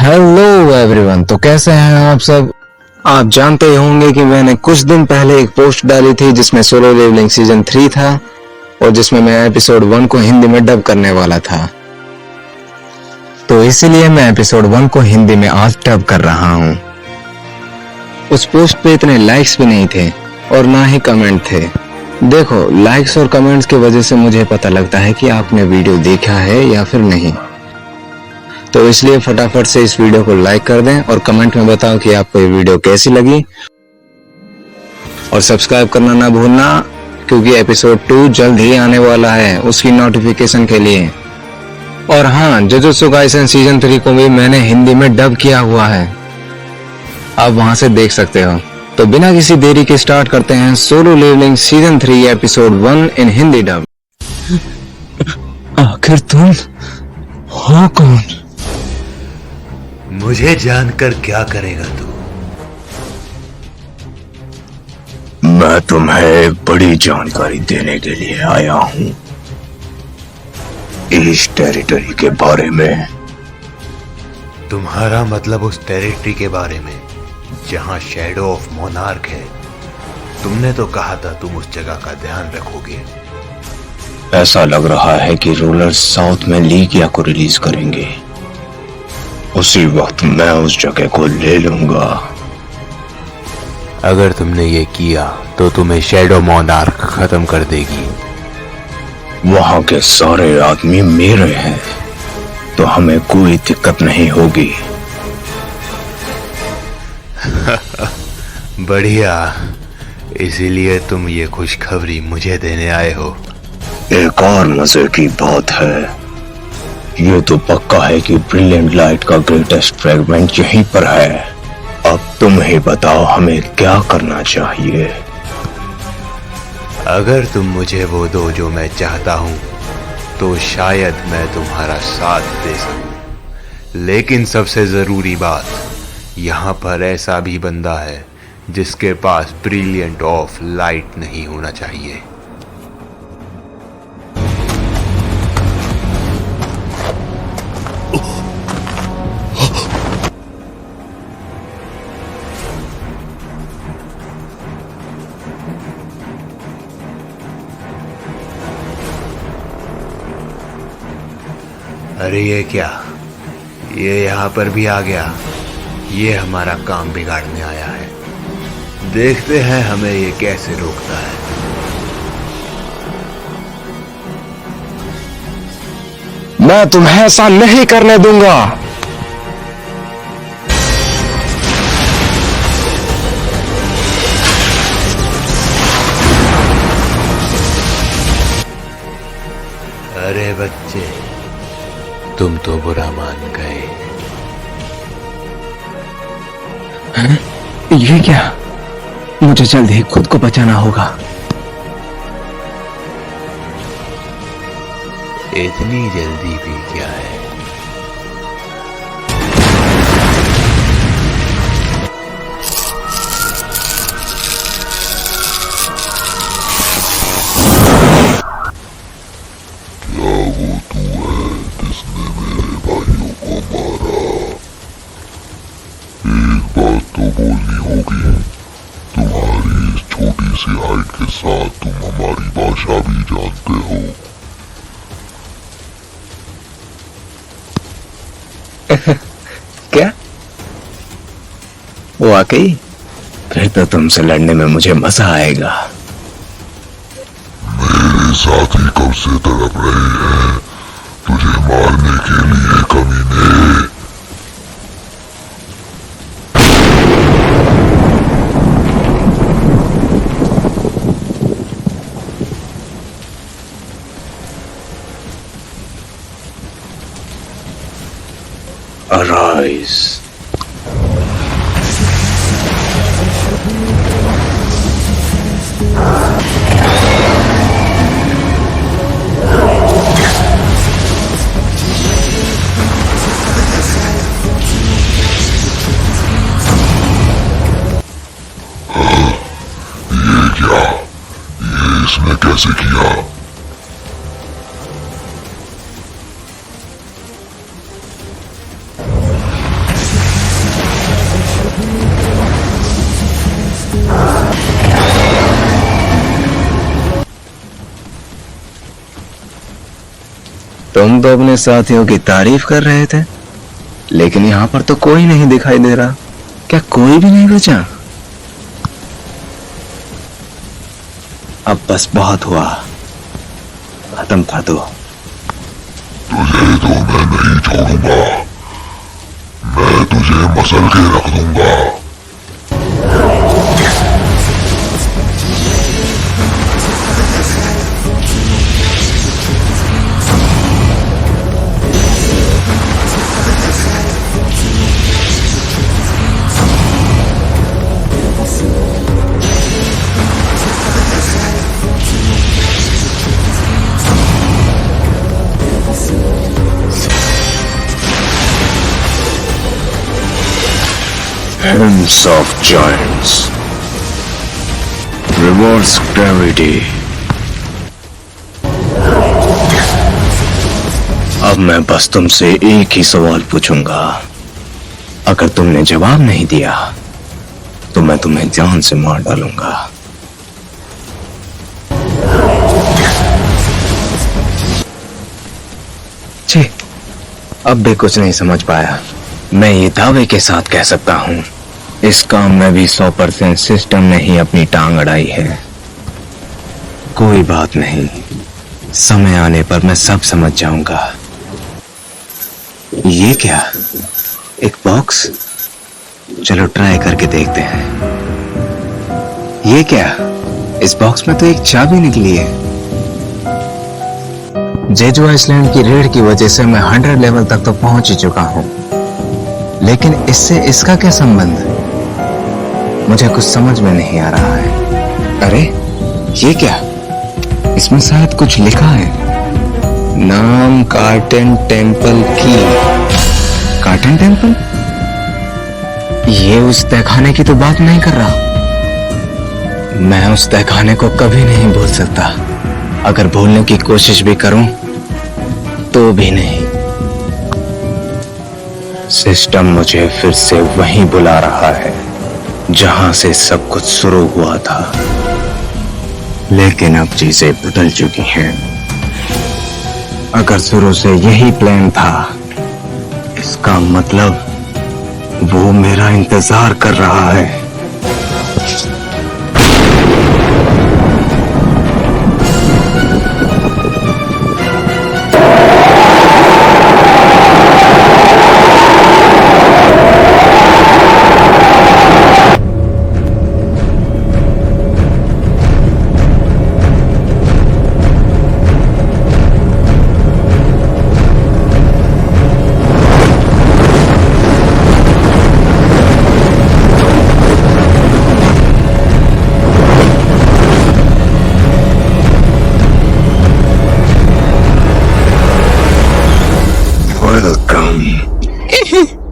Hello everyone. तो कैसे हैं आप सब। आप जानते ही होंगे कि मैंने कुछ दिन पहले एक पोस्ट डाली थी जिसमें सोलो लेवलिंग सीजन 3 था और जिसमें मैं एपिसोड 1 को हिंदी में डब करने वाला था। तो इसीलिए मैं एपिसोड 1 को हिंदी में आज डब कर रहा हूं। उस पोस्ट पे इतने लाइक्स भी नहीं थे और ना ही कमेंट थे। देखो, लाइक्स और कमेंट्स की वजह से मुझे पता लगता है कि आपने वीडियो देखा है या फिर नहीं। तो इसलिए फटाफट से इस वीडियो को लाइक कर दें और कमेंट में बताओ कि आपको ये वीडियो कैसी लगी और सब्सक्राइब करना ना भूलना, क्योंकि एपिसोड 2 जल्द ही आने वाला है उसकी नोटिफिकेशन के लिए। और हाँ, जुजुत्सु काइसेन सीजन 3 को भी मैंने हिंदी में डब किया हुआ है, आप वहां से देख सकते हो। तो बिना किसी देरी के स्टार्ट करते हैं सोलो लेवलिंग सीजन 3 एपिसोड 1 इन हिंदी डब। आखिर तुम हो कौन? मुझे जानकर क्या करेगा तू? मैं तुम्हें एक बड़ी जानकारी देने के लिए आया हूं, इस टेरिटरी के बारे में। तुम्हारा मतलब उस टेरिटरी के बारे में जहां शैडो ऑफ मोनार्क है? तुमने तो कहा था तुम उस जगह का ध्यान रखोगे। ऐसा लग रहा है कि रूलर्स साउथ में लीगिया को रिलीज करेंगे, उसी वक्त मैं उस जगह को ले लूंगा। अगर तुमने ये किया तो तुम्हें शैडो मोनार्क खत्म कर देगी। वहां के सारे आदमी मेरे हैं, तो हमें कोई दिक्कत नहीं होगी। बढ़िया, इसीलिए तुम ये खुशखबरी मुझे देने आए हो। एक और मजे की बात है, ये तो पक्का है कि ब्रिलियंट लाइट का ग्रेटेस्ट फ्रेगमेंट यहीं पर है। अब तुम ही बताओ हमें क्या करना चाहिए। अगर तुम मुझे वो दो जो मैं चाहता हूं तो शायद मैं तुम्हारा साथ दे सकूं, लेकिन सबसे जरूरी बात, यहाँ पर ऐसा भी बंदा है जिसके पास ब्रिलियंट ऑफ लाइट नहीं होना चाहिए। अरे ये क्या, ये यहाँ पर भी आ गया। ये हमारा काम बिगाड़ने आया है। देखते हैं हमें ये कैसे रोकता है। मैं तुम्हें ऐसा नहीं करने दूंगा। अरे बच्चे, तुम तो बुरा मान गए। ये क्या? मुझे जल्द ही खुद को बचाना होगा। इतनी जल्दी भी क्या है? तो बोलनी होगी, तुम्हारी इस छोटी सी हाइट के साथ तुम हमारी भाषा भी जानते हो। क्या? वाकई? फिर तो तुमसे लड़ने में मुझे मजा आएगा। मेरे साथी कब से तड़प रहे हैं तुझे मारने के लिए, कमीने। Arise. ये क्या? ये इसने कैसे किया? तुम तो अपने साथियों की तारीफ कर रहे थे, लेकिन यहाँ पर तो कोई नहीं दिखाई दे रहा। क्या कोई भी नहीं बचा? अब बस बहुत हुआ, खत्म कर दो। तुझे तो मैं नहीं छोड़ूंगा, मैं तुझे मसल के रख दूंगा। Hands of Giants. Reverse Gravity. अब मैं बस तुमसे एक ही सवाल पूछूंगा। अगर तुमने जवाब नहीं दिया तो मैं तुम्हें जान से मार डालूंगा। छी, अब भी कुछ नहीं समझ पाया। मैं ये दावे के साथ कह सकता हूं, इस काम में भी 100% सिस्टम ने ही अपनी टांग अड़ाई है। कोई बात नहीं, समय आने पर मैं सब समझ जाऊंगा। ये क्या? एक बॉक्स? चलो ट्राई करके देखते हैं। ये क्या? इस बॉक्स में तो एक चाबी निकली है। जेजू आइसलैंड की रेड की वजह से मैं 100 लेवल तक तो पहुंच ही चुका हूं, लेकिन इससे इसका क्या संबंध? मुझे कुछ समझ में नहीं आ रहा है। अरे ये क्या? इसमें शायद कुछ लिखा है। नाम कार्टन टेम्पल की। Carton temple? ये उस तहखाने की तो बात नहीं कर रहा। मैं उस तहखाने को कभी नहीं भूल सकता। अगर भूलने की कोशिश भी करूं तो भी नहीं। सिस्टम मुझे फिर से वहीं बुला रहा है जहां से सब कुछ शुरू हुआ था, लेकिन अब चीजें बदल चुकी हैं। अगर शुरू से यही प्लान था, इसका मतलब वो मेरा इंतजार कर रहा है। Welcome.